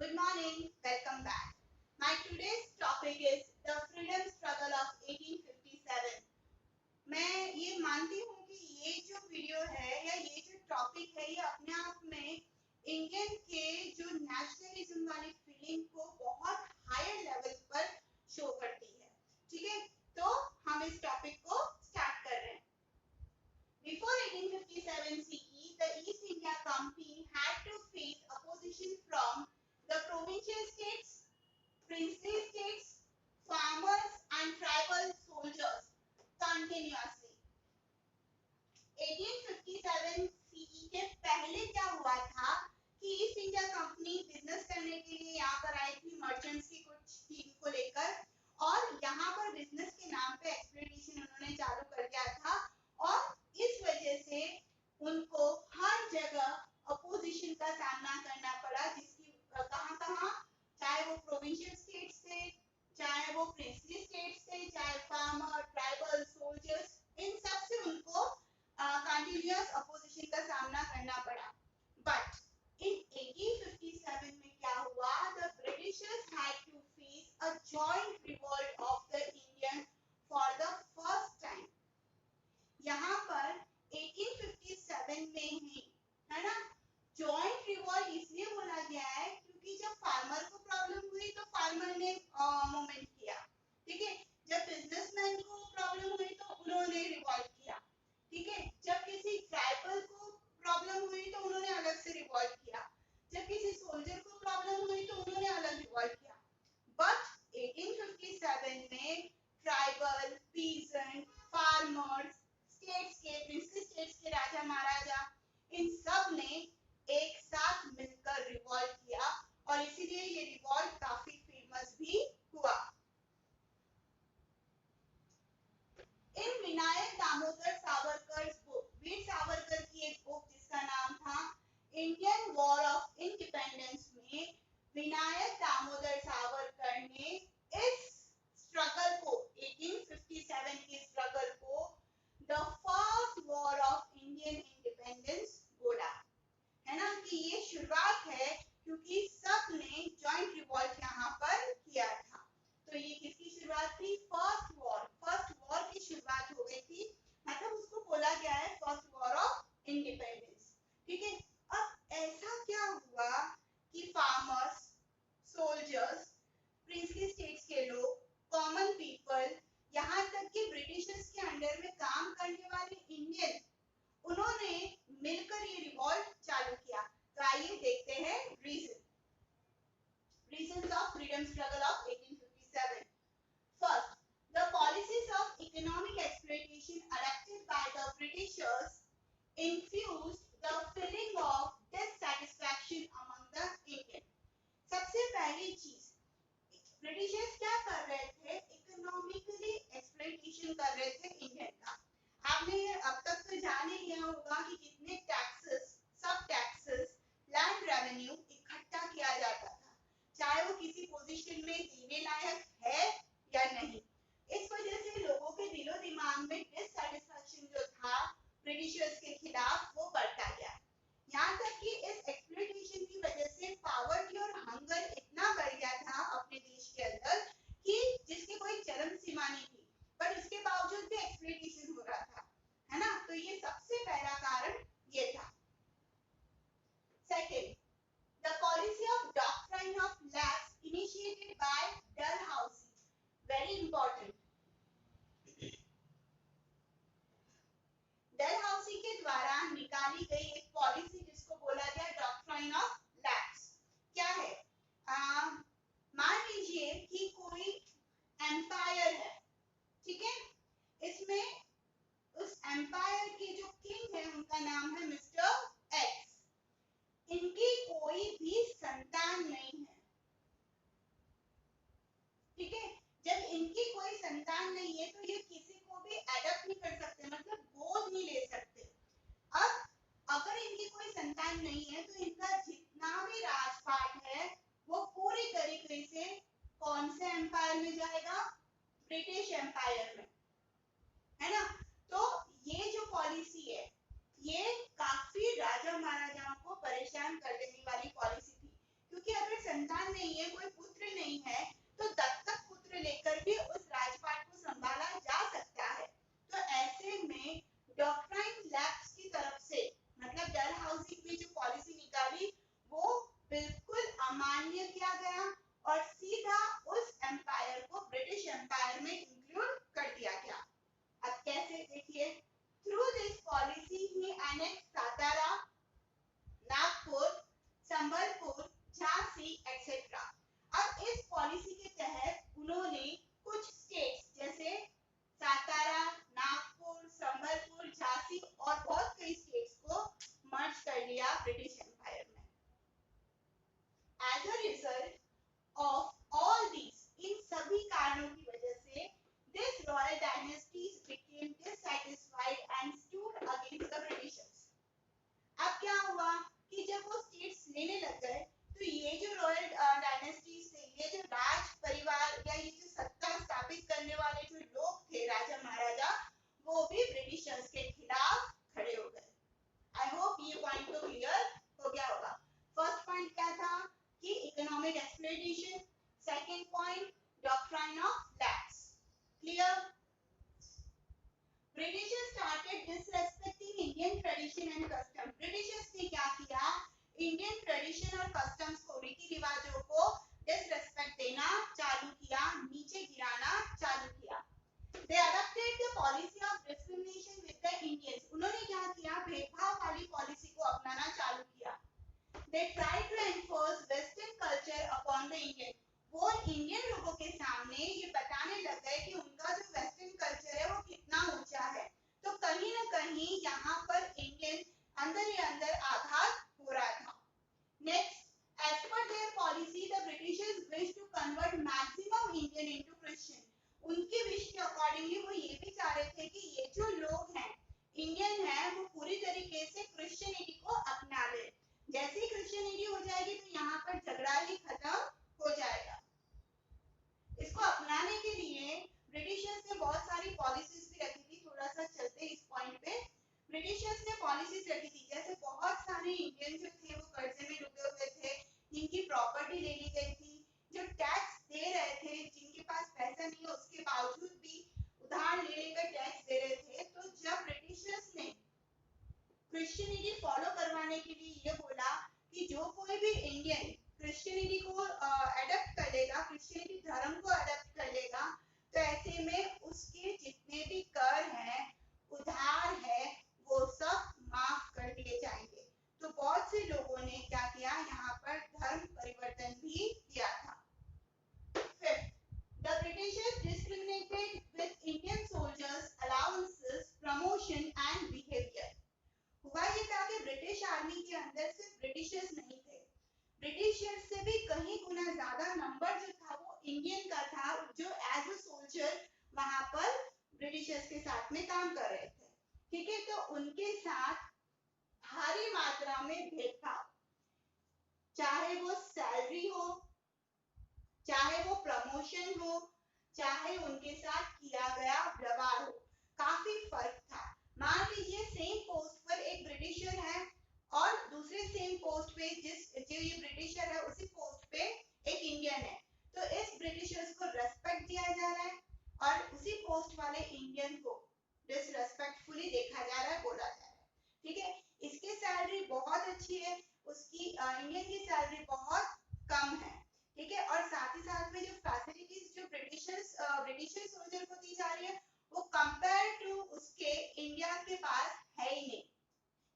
Good morning, welcome back. My today's topic is the freedom struggle of 1857. मैं ये मानती हूँ कि ये जो वीडियो है या ये जो टॉपिक है ये अपने आप में इंडियन के जो नेशनलिज्म वाली फीलिंग को बहुत हायर लेवल पर शो करती है। ठीक है, तो हम इस टॉपिक को स्टार्ट कर रहे हैं। Before 1857 CE, the East India Company had to face opposition from the provincial states, princely states, farmers and tribal soldiers continuously. 1857 CE के पहले क्या हुआ था कि ईस्ट इंडिया कंपनी बिजनेस करने के लिए यहाँ पर आई थी, मर्चेंट्स की कुछ टीम को लेकर, और यहाँ पर बिजनेस के नाम पे एक्सप्लोइटेशन उन्होंने चालू कर दिया था और इस वजह से उनको हर जगह अपोजिशन का सामना करना पड़ा, जिसकी कहाँ-कहाँ, चाहे वो प्रोविंशियल स्टेट से, चाहे वो प्रिंसली स्टेट से, चाहे फार्मर, ट्राइबल, सोल्जर्स, इन सब से उनको कंटिन्यूअस अपोजिशन का सामना करना पड़ा। बट इन 1857 में क्या हुआ? The Britishers had to face a joint revolt of the Indian for the first time. यहाँ पर 1857 में ही, है ना, जॉइंट रिवॉल्ट इसलिए बोला गया है क्योंकि जब फार्मर को प्रॉब्लम हुई तो फार्मर ने मूवमेंट किया। ठीक है, जब बिजनेसमैन को प्रॉब्लम हुई तो उन्होंने रिवॉल्ट किया। ठीक है, जब किसी ट्राइबल को प्रॉब्लम हुई तो उन्होंने अलग से रिवॉल्ट किया, जब किसी सोल्जर को प्रॉब्लम हुई तो उन्होंने अलग रिवॉल्ट किया। बट 1857 में ट्राइबल, पीजेंट, फार्मर्स, स्टेट्स के, प्रिंसली स्टेट्स के राजा महाराजा, इन सब ने एक साथ मिलकर रिवॉल्ट किया और इसीलिए ये रिवॉल्ट काफी फेमस भी हुआ। इन विनायक दामोदर सावरकर बुक, वीर सावरकर की एक बुक जिसका नाम था इंडियन वॉर ऑफ इंडिपेंडेंस में विनायक दामोदर सावरकर ने इस स्ट्रगल को, 1857 के स्ट्रगल को the first war of Indian independence बोला, है ना, कि ये शुरुआत है क्योंकि सब ने जॉइंट रिवॉल्ट यहाँ पर किया था। तो ये किसकी शुरुआत थी? फर्स्ट वॉर की शुरुआत हो गई थी, मतलब उसको बोला गया है फर्स्ट वॉर ऑफ इंडिपेंडेंस। ठीक है, अब ऐसा क्या हुआ कि फार्मर्स, सोल्जर्स, प्रिंसली स्टेट्स के लोग, कॉमन पीपल, यहाँ तक कि ब्रिटिशर्स के अंडर में काम करने वाले इंडियन, उन्होंने मिलकर ये रिवॉल्ट चालू किया। तो आइए देखते हैं reasons of freedom struggle of 1857. First, the policies of economic exploitation adopted by the Britishers infused the feeling of dissatisfaction among the Indian. सबसे पहली चीज, ब्रिटिशर्स क्या कर रहे थे? इकोनॉमिकली एक्सप्लॉइटेशन कर रहे थे इंडियन का। आपने अब तक तो जान ही लिया होगा कि कितने टैक्सेस, सब टैक्सेस, लैंड रेवेन्यू इकट्ठा किया जाता था, चाहे वो किसी पोजीशन में देने लायक है या नहीं। इस वजह से लोगों के दिलो दिमाग में डिससैटिस्फैक्शन जो था ब्रिटिशर्स के खिलाफ वो बढ़ता गया। यहाँ तक कि इस एक्सप्लॉइटेशन की वजह से पावर्टी और हंगर इतना बढ़ गया था अपने देश के अंदर कि जिसकी कोई चरम सीमा नहीं थी, पर इसके बावजूद भी एक्सप्लॉइटेशन हो रहा था, है ना। तो ये सबसे पहला कारण ये था। Second, the policy of doctrine of lapse initiated by Dalhousie, very important. Dalhousie के द्वारा निकाली गई एक पॉलिसी जिसको बोला गया डॉक्ट्राइन ऑफ लैप्स। क्या है? मान लीजिए कि कोई एम्पायर है, ठीक है, इसमें उस एम्पायर के जो किंग है उनका नाम है मिस्टर एक्स, इनकी कोई भी संतान नहीं है। ठीक है, जब इनकी कोई संतान नहीं है तो ये किसी को भी एडॉप्ट नहीं कर सकते, मतलब गोद नहीं ले सकते। अब अगर इनकी कोई संतान नहीं है तो इनका जितना भी राजपाट है वो पूरी तरीके से कौन से एम्पायर में जाएगा? ब्रिटिश एम्पायर में, है ना। तो ये जो पॉलिसी है ये काफी राजा महाराजाओं को परेशान कर देने वाली पॉलिसी थी, क्योंकि अगर संतान नहीं है, कोई पुत्र नहीं है, तो दत्तक पुत्र लेकर भी उस राजपाट को संभाला जा सकता है। तो ऐसे में डॉक्ट्राइन लैब्स की तरफ से मतलब डलहौसी में जो पॉलिसी निकाली वो बिल्कुल अमान्य किया गया और सीधा उस एम्पायर को ब्रिटिश एम्पायर में इंक्लूड कर दिया गया। अब कैसे देखिए, through this policy he annex Satara, Nagpur, Sambalpur, Jhansi etcetera. अब इस पॉलिसी के तहत उन्होंने कुछ स्टेट्स जैसे सातारा, नागपुर, संबलपुर, झांसी और बहुत कई स्टेट्स को मर्ज कर लिया ब्रिटिश एम्पायर में। As a result of all these, इन सभी कारणों की वजह से this royal dynasties became dissatisfied and stood against the Britishers. अब क्या हुआ कि जब वो स्टेट्स लेने लग गए तो ये जो रॉयल डायनेस्टीज थे, ये जो राज परिवार या ये जो सत्ता स्थापित करने वाले जो लोग थे राजा महाराजा, वो भी ब्रिटिशर्स के खिलाफ खड़े हो गए। आई होप ये पॉइंट तो क्लियर हो गया होगा। फर्स्ट पॉइंट क्या था कि economic exploitation, second point doctrine of labs. Clear? Britishers started disrespecting Indian tradition and custom. Britishers ने क्या किया, इंडियन ट्रेडिशन और कस्टम्स को, रीति रिवाजों को डिसरेस्पेक्ट देना चालू किया, नीचे गिराना चालू किया। They adopted the policy of discrimination with the Indians. उन्होंने क्या किया, भेदभाव वाली पॉलिसी को अपनाना चालू किया। They tried to enforce Western culture upon the Indian. वो इंडियन लोगों के सामने ये बताने लग गए कि उनका जो वेस्टर्न कल्चर है वो कितना ऊंचा है। तो कहीं ना कहीं यहाँ पर इंडियन अंदर ही अंदर आघात हो रहा था। Next, as per their policy, the Britishers wished to convert maximum Indian into Christian. उनके विश के अकॉर्डिंगली वो ये भी चाह रहे थे कि ये जो लोग हैं इंडियन हैं वो पूरी तरीके से क्रिश्चियनिटी को अपना ले। जैसे ही क्रिश्चियनिटी हो जाएगी तो यहाँ पर झगड़ा ही खत्म हो जाएगा। इसको अपनाने के लिए ब्रिटिशर्स ने बहुत सारी पॉलिसीज भी रखी थी। थोड़ा सा चलते इस पॉइंट पे। ब्रिटिशर्स ने पॉलिसीज रखी थी, जैसे बहुत सारे इंडियन जो थे वो कर्जे में डूबे हुए थे, जिनकी प्रॉपर्टी ले ली गई थी, जो टैक्स दे रहे थे, जिनके पास पैसा नहीं है उसके बावजूद भी उधार ले लेकर टैक्स दे रहे थे। तो जब ब्रिटिशर्स ने क्रिश्चियनिटी फॉलो करवाने के लिए ये बोला कि जो कोई भी इंडियन क्रिश्चियनिटी को अडॉप्ट कर लेगा, क्रिश्चियनिटी धर्म को अडॉप्ट कर लेगा, तो ऐसे में उसके जितने भी कर हैं, उधार है, वो सब माफ कर दिए जाएंगे। तो बहुत से लोगों ने क्या किया, यहाँ पर धर्म परिवर्तन भी किया था। Fifth, the Britishers discriminated with Indian soldiers' allowances, promotion and behavior. हुआ ये था कि ब्रिटिश आर्मी के अंदर सिर्फ ब्रिटिशर्स नहीं थे, ब्रिटिशर्स से भी कहीं गुना ज्यादा नंबर जो था वो इंडियन का था, जो एज अ सोल्जर वहां पर ब्रिटिशर्स के साथ में काम कर रहे थे। ठीक है, तो उनके साथ भारी मात्रा में भेदभाव, चाहे वो सैलरी हो, चाहे वो प्रमोशन हो, चाहे उनके साथ किया गया व्यवहार हो, काफी फर्क था। मान लीजिए सेम पोस्ट पर एक ब्रिटिशर है और दूसरे सेम पोस्ट पे जो ये ब्रिटिशर है उसी पोस्ट पे एक इंडियन है, तो इस ब्रिटिशर्स को रेस्पेक्ट दिया जा रहा है और उसी पोस्ट वाले इंडियन को डिसरेस्पेक्टफुली देखा जा रहा है, बोला जा रहा है। ठीक है, इसकी सैलरी बहुत अच्छी है, उसकी इंडियन की सैलरी बहुत कम है। ठीक है, और साथ ही साथ में जो फैसिलिटीज जो ब्रिटिशर सोल्जर को दी जा रही है वो कंपेयर टू उसके इंडिया के पास है ही नहीं,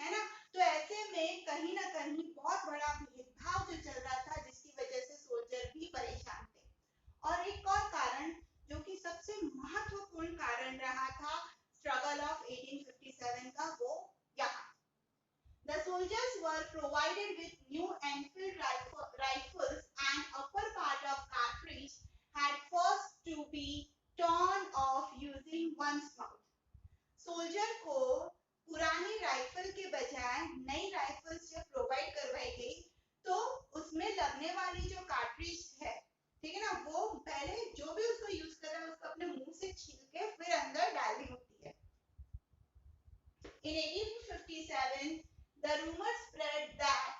है ना। तो ऐसे में कहीं ना कहीं बहुत बड़ा भेदभाव जो चल रहा था, जिसकी वजह से सोल्जर भी परेशान थे। और एक और कारण जो कि सबसे महत्वपूर्ण कारण रहा था स्ट्रगल ऑफ 1857 का, वो यहाँ The soldiers were provided with new Enfield rifles and upper part of cartridge had first to be torn off using one's mouth. Soldier को पुरानी राइफल के बजाय नई राइफल्स जब प्रोवाइड करवाई गई तो उसमें लगने वाली जो कार्ट्रिज है, ठीक है ना, वो पहले जो भी उसको यूज कर रहा है उसको अपने मुंह से छील के फिर अंदर डालनी होती है। In 1857, the rumor spread that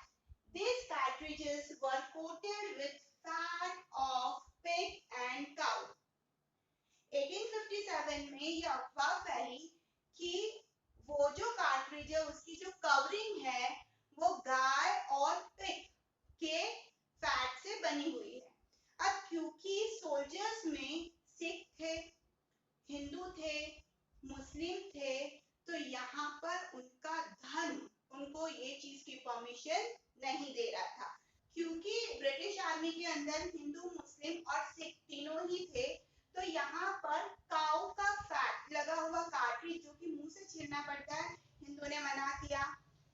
soldiers में सिख थे, हिंदू थे, मुस्लिम थे, तो यहाँ पर उनका धर्म उनको ये चीज की परमिशन नहीं दे रहा था, क्योंकि ब्रिटिश आर्मी के अंदर हिंदू, मुस्लिम और सिख तीनों ही थे। तो यहाँ पर काऊ का फैट लगा हुआ कार्ट्रिज जो कि मुंह से छीलना पड़ता है, हिंदू ने मना किया,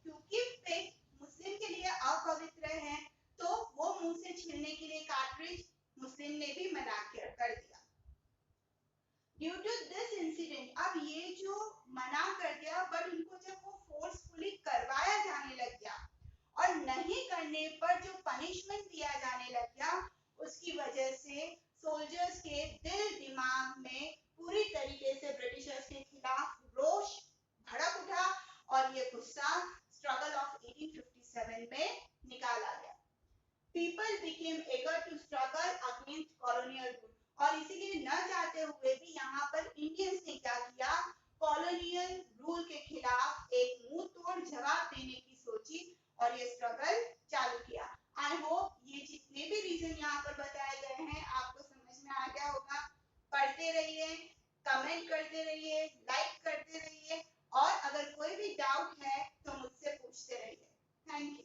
क्योंकि पिग मुस्लिम के लिए अपवित्र है, तो वो मुंह से छीलने के लिए कार्ट्रिज मुस्लिम ने भी मना कर दिया। ड्यू टू दिस इंसिडेंट, अब ये जो मना कर दिया, बट उनको जब वो फोर्सफुली करवाया जाने लग गया और नहीं करने पर जो पनिशमेंट दिया जाने लग गया, उसकी वजह से सोल्जर्स के दिल दिमाग में पूरी तरीके से ब्रिटिशर्स के खिलाफ रोष भड़क उठा और ये गुस्सा स्ट्रगल ऑफ 1857 में निकाला गया। People became eager to struggle against colonial rule, और इसीलिए न चाहते हुए भी यहाँ पर इंडियंस ने क्या किया, कॉलोनियल रूल के खिलाफ एक मुंह तोड़ जवाब देने की सोची और ये स्ट्रगल चालू किया। आई होप ये जितने भी रीजन यहाँ पर बताए गए हैं आपको समझ में आ गया होगा। पढ़ते रहिए, कमेंट करते रहिए, लाइक करते रहिए, और अगर कोई भी डाउट है तो मुझसे पूछते रहिए। Thank you.